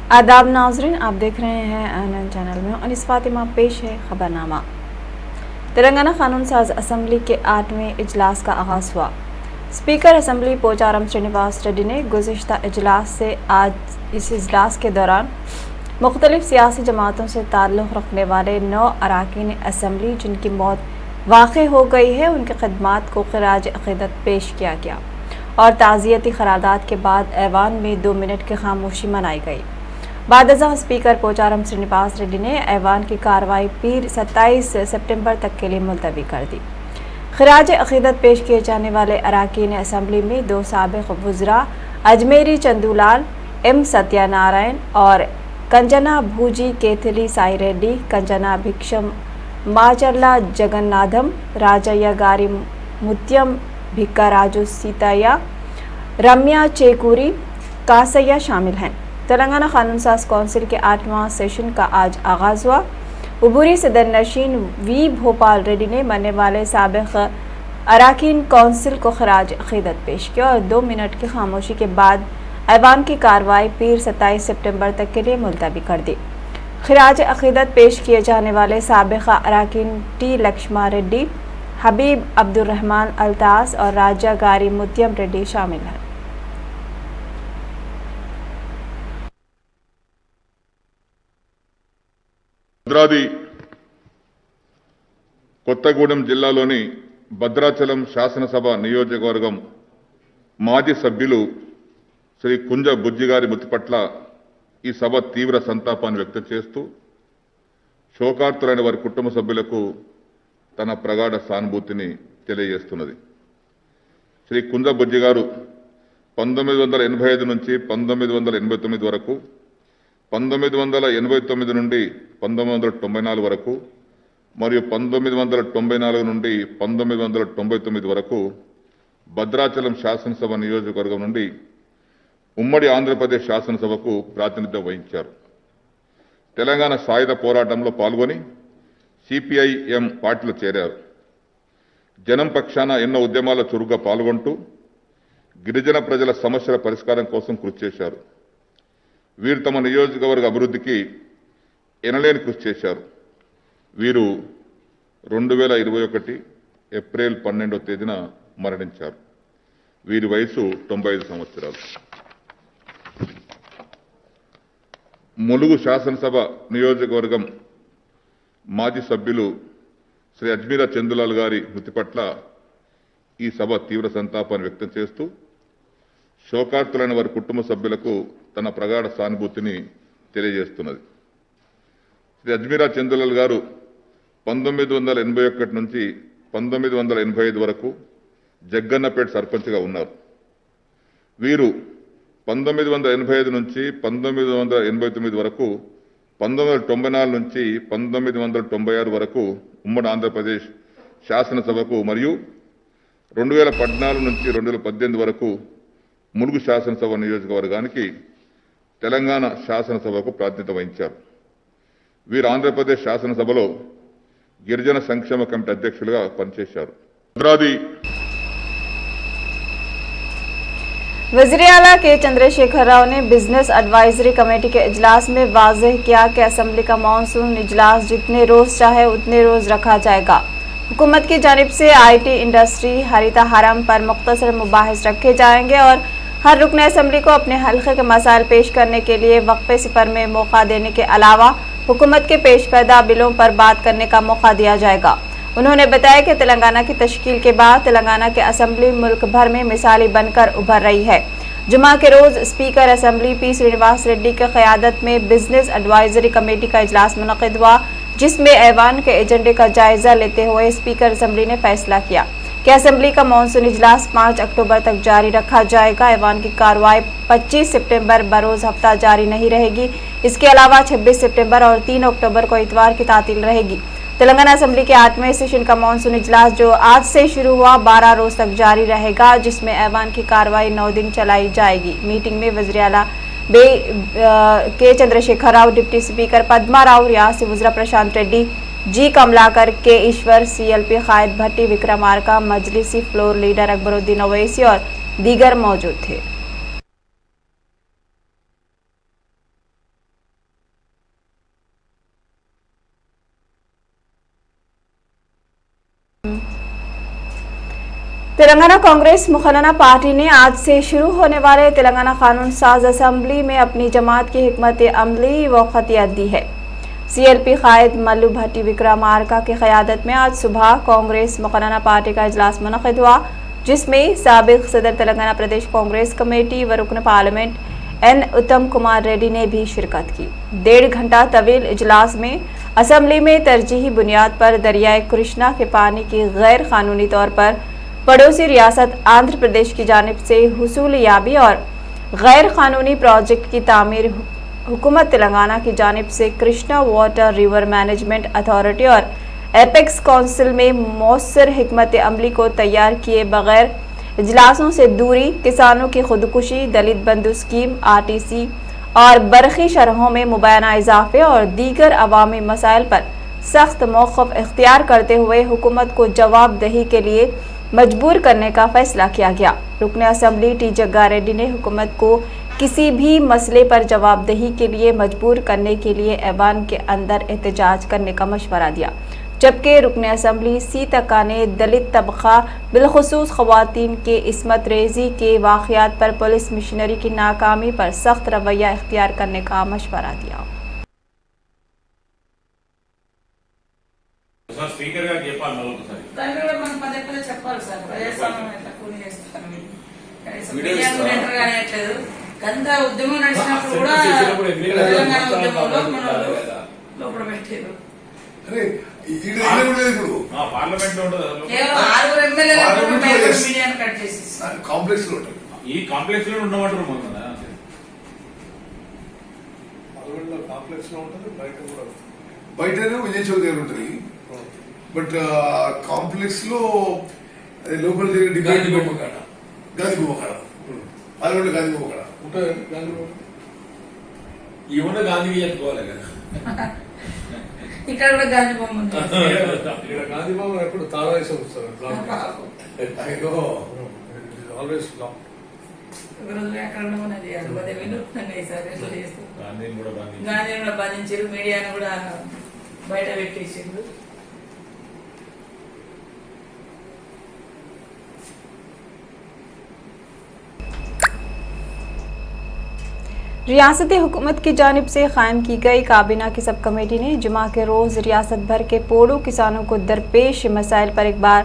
आदाब नाज़रीन, आप देख रहे हैं आनंद चैनल में अनिस फातिमा। पेश है खबरनामा। तेलंगाना कानून साज असम्बली के 8वें इजलास का आगाज़ हुआ। स्पीकर असम्बली पोचारम श्रीनिवास रेड्डी ने गुज़िश्ता इजलास से आज इस इजलास के दौरान मुख्तलिफ सियासी जमातों से ताल्लुक़ रखने वाले 9 अरकान असम्बली जिनकी मौत वाक़ई हो गई है उनकी खिदमात को ख़िराज अक़ीदत पेश किया गया और ताज़ियती क़रारदाद के बाद ऐवान में 2 मिनट की खामोशी मनाई गई। बादशाह स्पीकर पोचारम श्रीनिवास रेड्डी ने ऐवान की कार्रवाई पीर 27 सितंबर तक के लिए मुलतवी कर दी। ख़िराज अक़ीदत पेश किए जाने वाले अरकान असम्बली में 2 साबिक़ वज़रा अजमेरी चंदूलाल, एम सत्यानारायण और कंजना भूजी केथली साई रेड्डी, कंजना भिक्षम माचर्ला जगन्नाथम, राजయ్య गारी मुत्यम भिक्काराजू सीतయ్య, रम्या चेकूरी कासయ్య शामिल हैं। तेलंगाना कानून साज कौंसिल के 8वां सेशन का आज आगाज़ हुआ। उबूरी सदर नशीन वी भोपाल रेड्डी ने मरने वाले साबिक़ अरकान कौंसिल को ख़िराज अक़ीदत पेश किया और 2 मिनट की खामोशी के बाद ऐवान की कार्रवाई पीर 27 सितंबर तक के लिए मुलतवी कर दी। ख़िराज अक़ीदत पेश किए जाने वाले साबिक़ अरकान टी लक्ष्मा रेड्डी, हबीब अब्दुर्रहमान अल्तास और राजा गारी मुत्यम रेड्डी शामिल हैं। భద్రాద్రి కొత్తగూడెం జిల్లాలోని భద్రాచలం శాసనసభ నియోజకవర్గం మాజీ సభ్యులు శ్రీ కుంజ బుజ్జి గారి మృతి పట్ల ఈ సభ తీవ్ర సంతాపాన్ని వ్యక్తం చేస్తూ శోకార్తులైన వారి కుటుంబ సభ్యులకు తన ప్రగాఢ సానుభూతిని తెలియజేస్తున్నది। శ్రీ కుంజ బుజ్జి గారు 1985 నుంచి 1989 వరకు, 1989 నుండి 1994 వరకు మరియు 1994 నుండి 1999 వరకు భద్రాచలం శాసనసభ నియోజకవర్గం నుండి ఉమ్మడి ఆంధ్రప్రదేశ్ శాసనసభకు ప్రాతినిధ్యం వహించారు। తెలంగాణ సాయుధ పోరాటంలో పాల్గొని సిపిఐఎం పార్టీలో చేరారు। జనం పక్షాన ఎన్నో ఉద్యమాల చురుగ్గా పాల్గొంటూ గిరిజన ప్రజల సమస్యల పరిష్కారం కోసం కృషి చేశారు। వీరు తమ నియోజకవర్గ అభివృద్ధికి ఎనలేని కృషి చేశారు। వీరు 2021 ఏప్రిల్ 12వ తేదీన మరణించారు। వీరి వయసు 95 సంవత్సరాలు। ములుగు శాసనసభ నియోజకవర్గం మాజీ సభ్యులు శ్రీ అజ్మీరా చందులాల్ గారి మృతి పట్ల ఈ సభ తీవ్ర సంతాపాన్ని వ్యక్తం చేస్తూ శోకార్తులైన వారి కుటుంబ సభ్యులకు తన ప్రగాఢ సానుభూతిని తెలియజేస్తున్నది। శ్రీ అజ్మీరా చందులాల్ గారు 1981 నుంచి 1985 వరకు జగ్గన్నపేట సర్పంచ్గా ఉన్నారు। వీరు 1985 నుంచి 1989 వరకు, 1994 నుంచి 1996 వరకు ఉమ్మడి ఆంధ్రప్రదేశ్ శాసనసభకు మరియు 2014 నుంచి 2018 వరకు ములుగు శాసనసభ నియోజకవర్గానికి తెలంగాణ శాసనసభకు ప్రాతినిధ్యం వహించారు। వీరు ఆంధ్రప్రదేశ్ శాసనసభలో గిరిజన సంక్షేమ కమిటీ అధ్యక్షులుగా పనిచేశారు। భద్రాద్రి वज़ीर आला के चंद्रशेखर राव ने बिजनेस एडवाइजरी कमेटी के इजलास में वाज़ेह किया कि असम्बली का मानसून इजलास जितने रोज़ चाहे उतने रोज़ रखा जाएगा। हुकूमत की जानिब से IT इंडस्ट्री, हरिता हरम पर मुख्तसर मुबाहिस रखे जाएंगे और हर रुकन असम्बली को अपने हल्के के मसाइल पेश करने के लिए वक्फे सिफर में मौका देने के अलावा हुकूमत के पेश करदा बिलों पर बात करने का मौका दिया जाएगा। उन्होंने बताया कि तेलंगाना की तश्कील के बाद तेलंगाना के असम्बली मुल्क भर में मिसाली बनकर उभर रही है। जुमा के रोज़ speaker assembly P Srinivas Reddy की क़यादत में बिजनेस एडवाइजरी कमेटी का इजलास मुनक़िद हुआ, जिसमें ऐवान के एजेंडे का जायज़ा लेते हुए स्पीकर असम्बली ने फैसला किया कि असम्बली का मानसून इजलास 5 अक्टूबर तक जारी रखा जाएगा। ऐवान की कार्रवाई 25 सितंबर बरोज़ हफ्ता जारी नहीं रहेगी। इसके अलावा 26 सितंबर और 3 अक्टूबर को इतवार की तातील रहेगी। तेलंगाना असम्बली के 8वें सेशन का मानसून इजलास जो आज से शुरू हुआ 12 रोज तक जारी रहेगा, जिसमें ऐवान की कार्रवाई 9 दिन चलाई जाएगी। मीटिंग में वज़ीर आला के चंद्रशेखर राव, डिप्टी स्पीकर पद्मा राव, रियासती वज़रा प्रशांत रेड्डी, जी कमलाकर, के ईश्वर, CLP कायद भट्टी, विक्रमार्का, मजलिसी फ्लोर लीडर अकबरुद्दीन ओवैसी और दीगर मौजूद थे। तेलंगाना कांग्रेस मुखनना पार्टी ने आज से शुरू होने वाले तेलंगाना कानून साज असेंबली में अपनी जमात की हिकमत अमली व खतियत दी है। सीएलपी कायद मल्लू भट्टी विक्रमार्का की क़यादत में आज सुबह कांग्रेस मुखनना पार्टी का इजलास मुनक़िद हुआ, जिसमें साबिक़ सदर तेलंगाना प्रदेश कांग्रेस कमेटी व रुकन पार्लियामेंट एन उत्तम कुमार रेड्डी ने भी शिरकत की। 1.5 घंटा तवील इजलास में असेंबली में तरजीही बुनियाद पर दरियाए कृष्णा के पानी की गैर कानूनी तौर पर पड़ोसी रियासत आंध्र प्रदेश की जानिब से हुसूल याबी और गैर कानूनी प्रोजेक्ट की तामीर हुकूमत तेलंगाना की जानिब से Krishna water river management authority और एपेक्स काउंसिल में मौसर हिकमत अमली को तैयार किए बगैर इजलासों से दूरी, किसानों की खुदकुशी, दलित बंधु स्कीम, आरटीसी और बरखी शरहों में मुबैना इजाफे और दीगर अवामी मसाइल पर सख्त मौक़िफ़ इख्तियार करते हुए हुकूमत को जवाबदेही के लिए मजबूर करने का फैसला किया गया। रुकन असेंबली टी जग्गा रेड्डी ने हुकूमत को किसी भी मसले पर जवाबदेही के लिए मजबूर करने के लिए ऐवान के अंदर एहतजाज करने का मशवरा दिया, जबकि रुकन असेंबली सी तका ने दलित तबका बिलखुसूस ख़वातीन के इस्मत रेजी के वाक़यात पर पुलिस मिशनरी की नाकामी पर सख्त रवैया इख्तियार करने का मशवरा दिया। స్పీకర్ గారు చెప్పాలి మరొకసారి. దాని కూడా మనం పదే పదే చెప్పాలి సార్. ప్రజాస్వామ్యం ఎట్లా కూలి చేస్తారు మీరు. కనీసం వీడియో మీడియా ఇస్తారా? ఎంటర్ కానియట్లేదు. గంత ఉద్యమం నడిచినప్పుడు కూడా చేసినప్పుడు ఎమ్మెల్యే గారు తెలంగాణ మాట్లాడాలి ఉద్యమంలో కదా. మన లోపల పెట్టారు. అరే ఈడ ఏం లేదు ఇప్పుడు పార్లమెంట్ లో ఉంటుంది అది. కేవలం 6 ఎమ్మెల్యేలు పార్లమెంట్లో yes. మీడియాను కట్ చేసి కాంప్లెక్స్ లో ఉంటుంది. ఈ కాంప్లెక్స్ లో ఉండమంటారు మొన్న పార్లమెంట్లో కాంప్లెక్స్ లో ఉంటుంది, బయట కూడా బయటనే విజయ్ చౌదరి గారు ఉంటుంది. బట్ కాంప్లెక్స్ లో లోపల జరిగే డిబేట్ గాంధీ బొమ్మ కాడ. గాంధీ బొమ్మ కాడ, పార్లమెంట్ గాంధీ బొమ్మ కాడ ఉంటుంది. దాని ఈ ఉన్న గాంధీకి చెప్పుకోవాలి కదా. ఇక్కడ కూడా గాంధీ బొమ్మ ఉంది. ఇక్కడ గాంధీ బాబు ఎప్పుడు తాళవేసి వస్తారు. Always lock. ఒక రోజు అక్కడ ఉన్నది అది వినూత్నంగా సార్ ఎట్లా చేస్తారు. గాంధీని కూడా బంధించారు. గాంధీని కూడా బంధించారు, మీడియాను కూడా బయట పెట్టేసారు. रियासती हुकूमत की जानिब से कायम की गई काबीना की सब कमेटी ने जुमा के रोज़ रियासत भर के पोडू किसानों को दरपेश मसाइल पर एक बार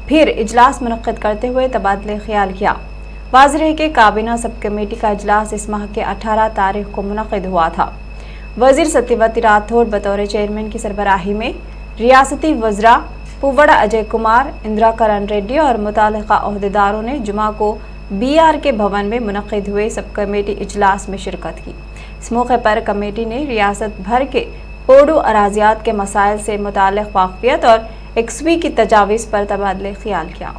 फिर इजलास मुनक़्क़िद करते हुए तबादले ख्याल किया। वाज़ेह है कि काबीना सब कमेटी का इजलास इस माह के 18 तारीख को मुनक़्क़िद हुआ था। वज़ीर सत्यवती राठौड़ बतौर चेयरमैन की सरबराही में रियासती वज़रा पुव्वड़ा अजय कुमार, इंदिरा करण रेड्डी और मुतालिका अहदेदारों ने जुमा को BR के भवन में मुनक़्क़िद हुए सब कमेटी इजलास में शिरकत की। इस मौके पर कमेटी ने रियासत भर के पोडू अराजियात के मसाइल से मुताल्लिक़ वाक़फ़ियत और एक्सवी की तजावीज़ पर तबादले ख्याल किया।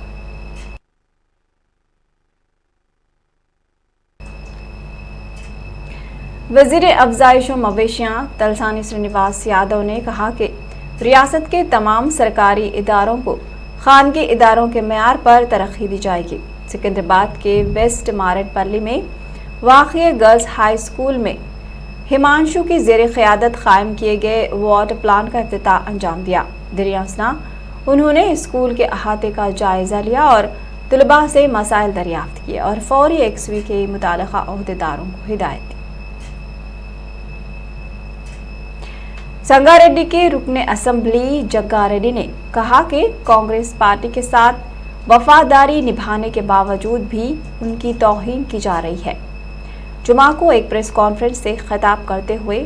वज़ीर अफ़ज़ाइश व मवेशियाँ तलसानी श्रीनिवास यादव ने कहा कि रियासत के तमाम सरकारी इदारों को खानगी इदारों के मेयार पर तरक्की दी जाएगी। सिकंदराबाद के वेस्ट मारेडपल्ली में वाक़िए गर्ल्स हाई स्कूल में हिमांशु की ज़ेर क़यादत कायम किए गए वाटर प्लान का इफ्तिताह अंजाम दिया। दरियासना उन्होंने स्कूल के अहाते का जायज़ा लिया और तलबा से मसाइल दरियाफ्त किए और फौरी एक्सवी के मुतालिका अहदेदारों को हिदायत दी। संगारेड्डी के रुकने असेंबली जग्गा रेड्डी ने कहा कि कांग्रेस पार्टी के साथ वफादारी निभाने के बावजूद भी उनकी तौहीन की जा रही है। जुमा को एक प्रेस कॉन्फ्रेंस से खिताब करते हुए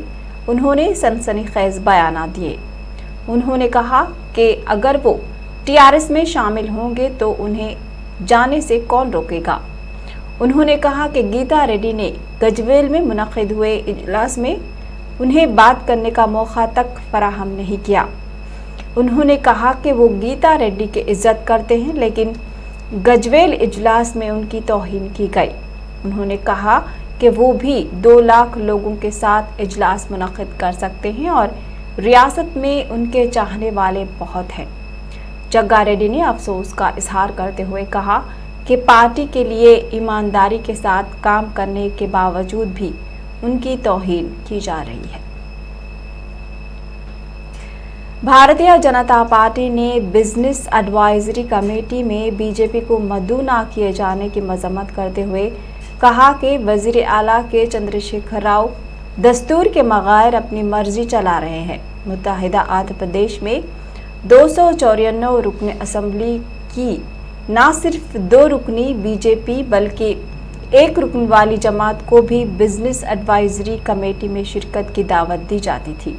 उन्होंने सनसनीखेज बयान दिए। उन्होंने कहा कि अगर वो टीआरएस में शामिल होंगे तो उन्हें जाने से कौन रोकेगा। उन्होंने कहा कि गीता रेड्डी ने गजवेल में मुनक़्क़िद हुए इजलास में उन्हें बात करने का मौका तक फराहम नहीं किया। उन्होंने कहा कि वो गीता रेड्डी की इज्जत करते हैं, लेकिन गजवेल इजलास में उनकी तौहीन की गई। उन्होंने कहा कि वो भी 2 लाख लोगों के साथ इजलास मुनक़्क़िद कर सकते हैं और रियासत में उनके चाहने वाले बहुत हैं। जग्गा रेड्डी ने अफसोस का इजहार करते हुए कहा कि पार्टी के लिए ईमानदारी के साथ काम करने के बावजूद भी उनकी तौहीन की जा रही है। भारतीय जनता पार्टी ने बिजनेस एडवाइजरी कमेटी में बीजेपी को मद्दू न किए जाने की मजम्मत करते हुए कहा कि वजीर आला के चंद्रशेखर राव दस्तूर के बगैर अपनी मर्जी चला रहे हैं। मुत्तहिदा आंध्र प्रदेश में 294 रुकन असम्बली की न सिर्फ 2 रुकनी बीजेपी बल्कि 1 रुकन वाली जमात को भी बिजनेस एडवाइजरी कमेटी में शिरकत की दावत दी जाती थी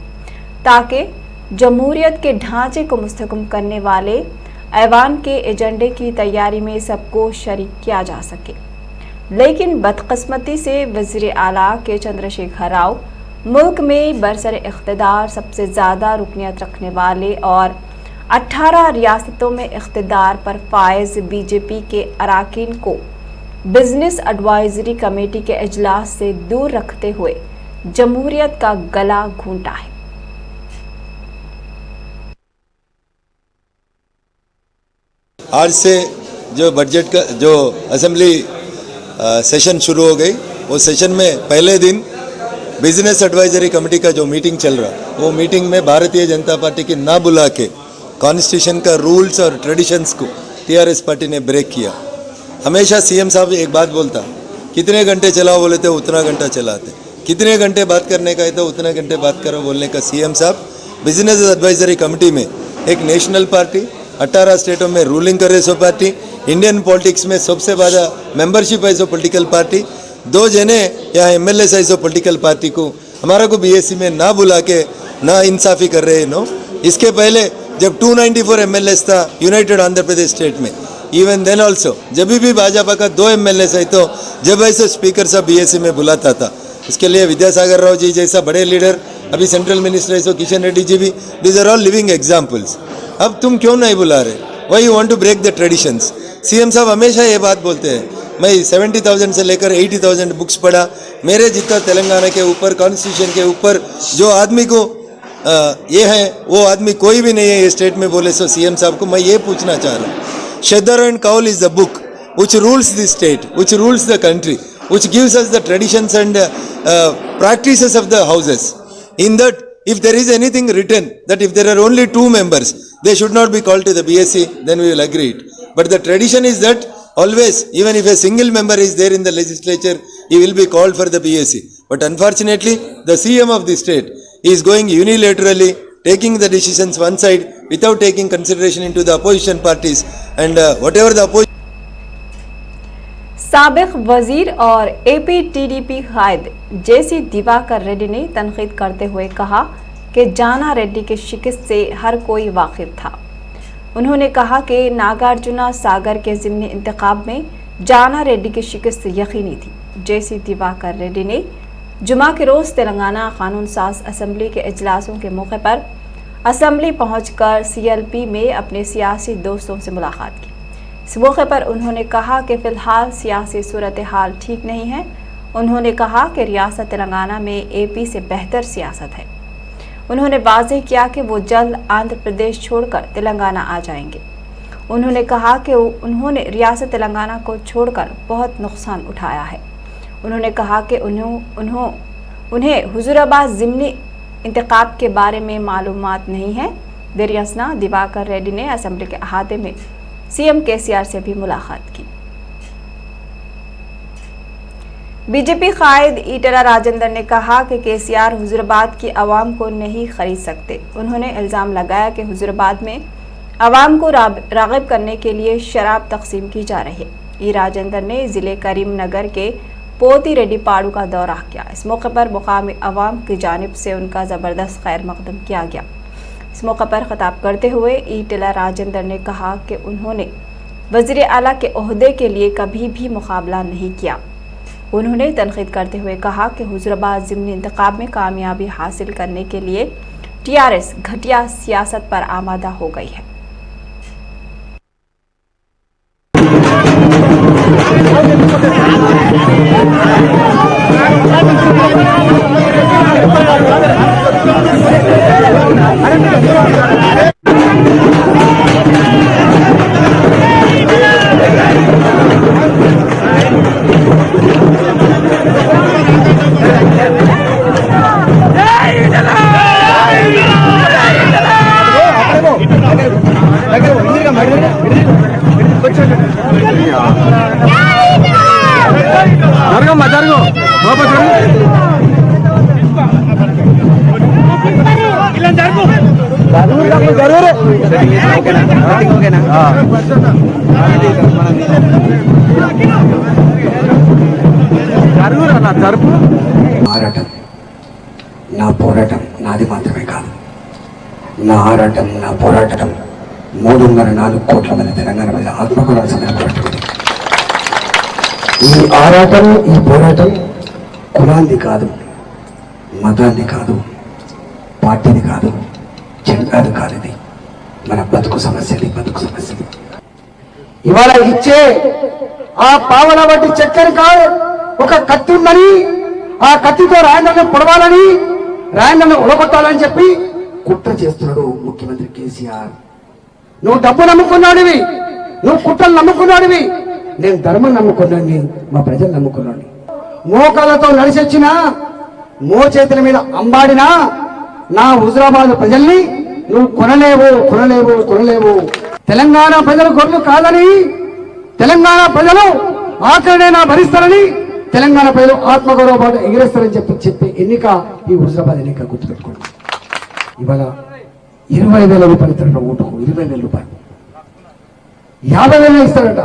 ताकि जमहूरियत के ढांचे को मुस्तहकम करने वाले ऐवान के एजेंडे की तैयारी में सबको शरीक किया जा सके। लेकिन बदकिस्मती से वज़ीर आला के चंद्रशेखर राव मुल्क में बरसर इख्तिदार सबसे ज़्यादा रुकनियत रखने वाले और 18 रियासतों में इख्तिदार पर फायज बीजेपी के अराकीन को बिजनेस एडवाइजरी कमेटी के इजलास से दूर रखते हुए जमहूरियत का गला घूंटा है। आज से जो बजट का जो असेंबली सेशन शुरू हो गई, वो सेशन में पहले दिन बिजनेस एडवाइजरी कमेटी का जो मीटिंग चल रहा, वो मीटिंग में भारतीय जनता पार्टी की ना बुला के कॉन्स्टिट्यूशन का रूल्स और ट्रेडिशंस को टीआरएस पार्टी ने ब्रेक किया। हमेशा सीएम साहब एक बात बोलता, कितने घंटे चलाओ बोले तो उतना घंटा चलाते, कितने घंटे बात करने का है तो उतने घंटे बात करो बोलने का सीएम साहब बिजनेस एडवाइजरी कमेटी में एक नेशनल पार्टी 18 स्टेटों में रूलिंग कर रहे सो पार्टी, इंडियन पॉलिटिक्स में सबसे ज़्यादा मेंबरशिप है सो पॉलिटिकल पार्टी, 2 जने यहाँ एमएलए है सो पॉलिटिकल पार्टी को हमारा को बीएससी में ना बुला के ना इंसाफी कर रहे हैं। नो, इसके पहले जब 294 एमएलए था यूनाइटेड आंध्र प्रदेश स्टेट में, इवन देन ऑल्सो जब भी भाजपा का 2 एमएलए है तो जब ऐसे स्पीकर साहब बीएससी में बुलाता था, उसके लिए विद्यासागर राव जी जैसा बड़े लीडर, अभी सेंट्रल मिनिस्टर है सो किशन रेड्डी जी भी, these are all living examples. अब तुम क्यों नहीं बुला रहे? Why you want to break the traditions? CM साहब हमेशा ये बात बोलते हैं, मैं 70,000 से लेकर 80,000 बुक्स पढ़ा, मेरे जितना तेलंगाना के ऊपर कॉन्स्टिट्यूशन के ऊपर जो आदमी को ये है वो आदमी कोई भी नहीं है ये स्टेट में बोले। सो सीएम साहब को मैं ये पूछना चाह रहा हूँ, Shedar and cowl is the book which rules the state, which rules the country, which gives us the traditions and practices of the houses. In that, if there is anything written that if there are only 2 members, they should not be called to the BSc, then we will agree it. But the tradition is that always, even if a single member is there in the legislature, he will be called for the BSc. But unfortunately, the CM of the state is going unilaterally, taking the decisions one side without taking consideration into the opposition parties and whatever the opposition. साबिक वजीर और एपीटीडीपी कायद जेसी दिवाकर रेड्डी ने तनकीद करते हुए कहा कि जाना रेड्डी के शिकस्त से हर कोई वाकिफ था। उन्होंने कहा कि नागार्जुना सागर के ज़िमनी इंतखाब में जाना रेड्डी की शिकस्त यकीनी थी। जेसी दिवाकर रेड्डी ने जुमा के रोज़ तेलंगाना कानून साज असम्बली के इजलासों के मौके पर असम्बली पहुंचकर सीएलपी में अपने सियासी दोस्तों से मुलाकात की। इस मौके पर उन्होंने कहा कि फ़िलहाल सियासी सूरत हाल ठीक नहीं है। उन्होंने कहा कि रियासत तेलंगाना में एपी से बेहतर सियासत है। उन्होंने वाज़ेह किया कि वो जल्द आंध्र प्रदेश छोड़कर तेलंगाना आ जाएंगे। उन्होंने कहा कि उन्होंने रियासत तेलंगाना को छोड़कर बहुत नुकसान उठाया है। उन्होंने कहा कि उन्हें हुजूराबाद ज़िमनी इंतखाब के बारे में मालूमात नहीं है। देरियासना दिवाकर रेड्डी ने असम्बली के अहाते में सीएम केसीआर से भी मुलाकात की। बीजेपी कायद ईटला राजेंद्र ने कहा कि केसीआर हुजूराबाद की आवाम को नहीं खरीद सकते। उन्होंने इल्ज़ाम लगाया कि हुजूराबाद में आवाम को राग़िब करने के लिए शराब तकसीम की जा रही है। ई राजेंद्र ने ज़िले करीमनगर के पोती रेड्डी पाड़ू का दौरा किया। इस मौके पर मुकामी आवाम की जानिब से उनका ज़बरदस्त खैर मकदम किया गया। इस मौके पर खिताब करते हुए ईटला राजेंद्र ने कहा कि उन्होंने वज़ीर आला के ओहदे के लिए कभी भी मुकाबला नहीं किया। उन्होंने तनकीद करते हुए कहा कि हुजूराबाद ज़िमनी इंतखाब में कामयाबी हासिल करने के लिए टीआरएस घटिया सियासत पर आमादा हो गई है। ఆరాటం నా పోరాటం నాది మాత్రమే కాదు. నా ఆరాటం నా పోరాటం 3.4 కోట్ల మంది తెలంగాణ ప్రజల ఆత్మగౌరవ పోరాటం. ఈ ఆరాటం ఈ పోరాటం కులాంది కాదు, మతాన్ని కాదు, పార్టీని కాదు, జెండాది కాదు. ఇది మన బతుకు సమస్యది, బతుకు సమస్యది. ఇవాళ ఇచ్చే ఆ పావన వంటి చక్కెర కాదు, ఒక కత్తి ఉందని ఆ కత్తితో రాయందర్ను పొడవాలని, రాయందర్ను ఉడగొట్టాలని చెప్పి కుట్ర చేస్తున్నాడు ముఖ్యమంత్రి కేసీఆర్. నువ్వు డబ్బు నమ్ముకున్నాడివి, నువ్వు కుట్రలు నమ్ముకున్నాడివి, నేను ధర్మం నమ్ముకున్నాను, మా ప్రజలు నమ్ముకున్నాను. మోకాళ్ళతో నడిచొచ్చినా, మో చేతుల మీద అంబాడినా నా హుజరాబాద్ ప్రజల్ని నువ్వు కొనలేవు, కొనలేవు, కొనలేవు. తెలంగాణ ప్రజలు గొర్రెలు కాదని, తెలంగాణ ప్రజలు ఆఖరినైనా భరిస్తారని, తెలంగాణ ప్రజలు ఆత్మగౌరవ పాటు ఎగిరేస్తారని చెప్పే ఎన్నిక ఈ హుజరాబాద్ ఎన్నిక. గుర్తుపెట్టుకోండి. ఇవాళ 20,000 రూపాయలు ఇస్తారట ఓటుకు, 20,000 రూపాయలు, 50,000 ఇస్తారట.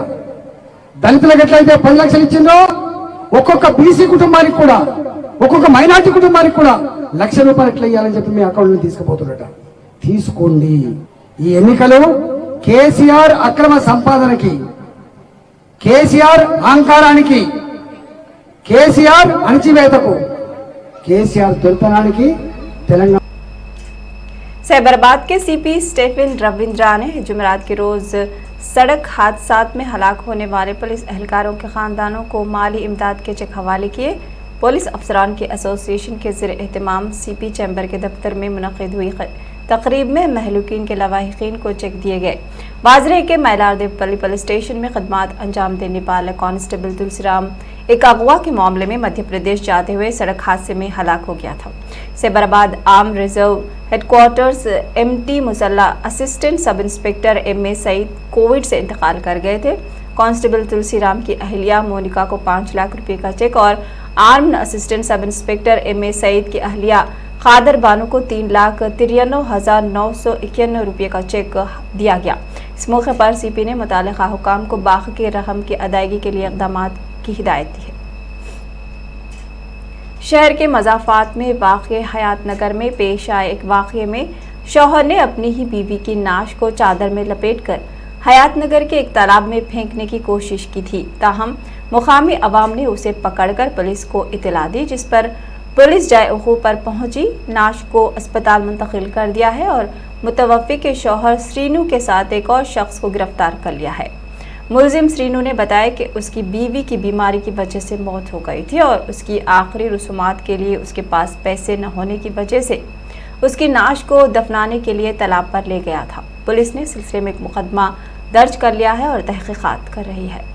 దళితులకు ఎట్లయితే 10 లక్షలు ఇచ్చిందో ఒక్కొక్క బీసీ కుటుంబానికి కూడా, ఒక్కొక్క మైనార్టీ కుటుంబానికి కూడా 1,00,000 రూపాయలు ఎట్లా ఇవ్వాలని చెప్పి మీ అకౌంట్ లో తీసుకుపోతున్నట. తీసుకోండి. ఈ ఎన్నికలు కేసీఆర్ అక్రమ సంపాదనకి, కేసీఆర్ అహంకారానికి, కేసీఆర్ అణచివేతకు, కేసీఆర్ దొరతనానికి తెలంగాణ. सैबराबाद के सीपी स्टेफिन रविंद्रा ने जुमेरात के रोज सड़क हादसात में हलाक होने वाले पुलिस एहलकारों के खानदानों को माली इमदाद के चेक हवाले किए। पुलिस अफसरान की एसोसिएशन के ज़ेर एहतमाम सीपी चैम्बर के दफ्तर में मुनक़िद हुई तकरीब में महलूकीन के लवाहिकीन को चेक दिए गए। बाजरे के मैलारदेवपल्ली पुलिस स्टेशन में खदमात अंजाम देने वाले कांस्टेबल तुलसीराम एक अगवा के मामले में मध्य प्रदेश जाते हुए सड़क हादसे में हलाक हो गया था। Cyberabad armed reserve headquarters MT मुसल्ला assistant sub inspector MA Saeed Covid से इंतकाल कर गए थे। कांस्टेबल तुलसीराम की अहलिया मोनिका को 5 लाख रुपए का चेक और armed assistant sub inspector MA Sayeed की अहलिया खादर बानो को 3,93,991 रुपये का चेक दिया गया। इस मौके पर सीपी ने मुतालिका हुकाम को बाकी के रकम की अदायगी के लिए इक़दाम की हिदायत दी है। शहर के मज़ाफ़ात में वाक़े हयात नगर में पेश आए एक वाक़े में शौहर ने अपनी ही बीवी की नाश को चादर में लपेटकर हयात नगर के एक तालाब में फेंकने की कोशिश की थी। ताहम मुकामी अवाम ने उसे पकड़कर पुलिस को इत्तला दी, जिस पर पुलिस जाए उखू पर पहुंची, नाश को अस्पताल मुंतकिल कर दिया है और मुतवफ़्फ़ी के शौहर श्रीनू के साथ एक और शख्स को गिरफ्तार कर लिया है। मुलजिम श्रीनू ने बताया कि उसकी बीवी की बीमारी की वजह से मौत हो गई थी और उसकी आखिरी रसूमात के लिए उसके पास पैसे न होने की वजह से उसकी नाश को दफनाने के लिए तालाब पर ले गया था। पुलिस ने सिलसिले में एक मुकदमा दर्ज कर लिया है और तहकीकात कर रही है।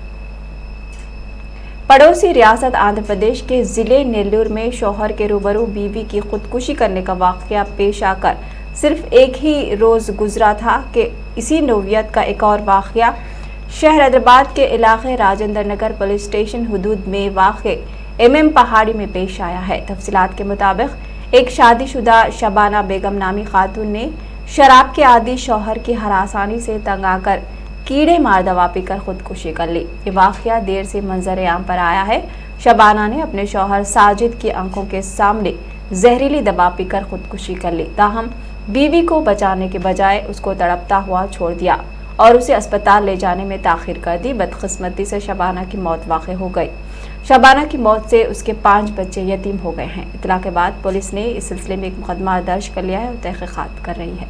पड़ोसी रियासत आंध्र प्रदेश के ज़िले नेल्लूर में शौहर के रूबरू बीवी की खुदकुशी करने का वाक़या पेश आकर सिर्फ एक ही रोज़ गुजरा था कि इसी नौवियत का एक और वाक़या शहर हैदराबाद के इलाके राजेंद्र नगर पुलिस स्टेशन हुदूद में वाक़े एमएम पहाड़ी में पेश आया है। तफसीलात के मुताबिक एक शादीशुदा शबाना बेगम नामी खातून ने शराब के आदि शौहर की हरासानी से तंग आकर कीड़े मार दवा पीकर खुदकुशी कर ली। ये वाक़या देर से मंजर आम पर आया है। शबाना ने अपने शौहर साजिद की आंखों के सामने जहरीली दवा पीकर खुदकुशी कर ली। ताहम बीवी को बचाने के बजाय उसको तड़पता हुआ छोड़ दिया और उसे अस्पताल ले जाने में ताखिर कर दी। बदकिस्मती से शबाना की मौत वाक़ हो गई। शबाना की मौत से उसके 5 बच्चे यतीम हो गए हैं। इत्तला के बाद पुलिस ने इस सिलसिले में एक मुकदमा दर्ज कर लिया है और तहकीकात कर रही है।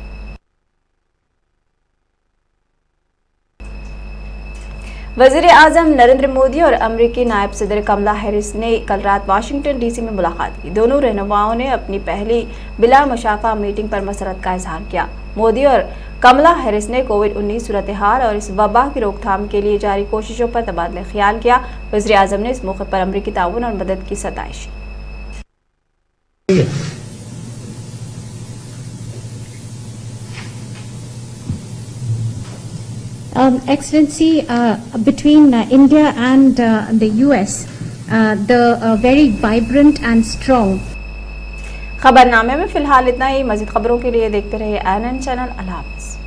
वज़ीर आज़म नरेंद्र मोदी और अमरीकी नायब सदर कमला हैरिस ने कल रात वाशिंगटन डीसी में मुलाकात की। दोनों रहनुमाओं ने अपनी पहली बिला मुशाफा मीटिंग पर मसरत का इजहार किया। मोदी और कमला हैरिस ने कोविड-19 सूरत हाल और इस वबा की रोकथाम के लिए जारी कोशिशों पर तबादला ख्याल किया। वज़ीर आज़म ने इस मौके पर अमरीकी ताउन और मदद की सताइश। Excellency, between India and the US, the very vibrant and strong खबरनामे में फिलहाल इतना ही। मजीद खबरों के लिए देखते रहिए ANN चैनल। अल्लाह हाफ़िज़।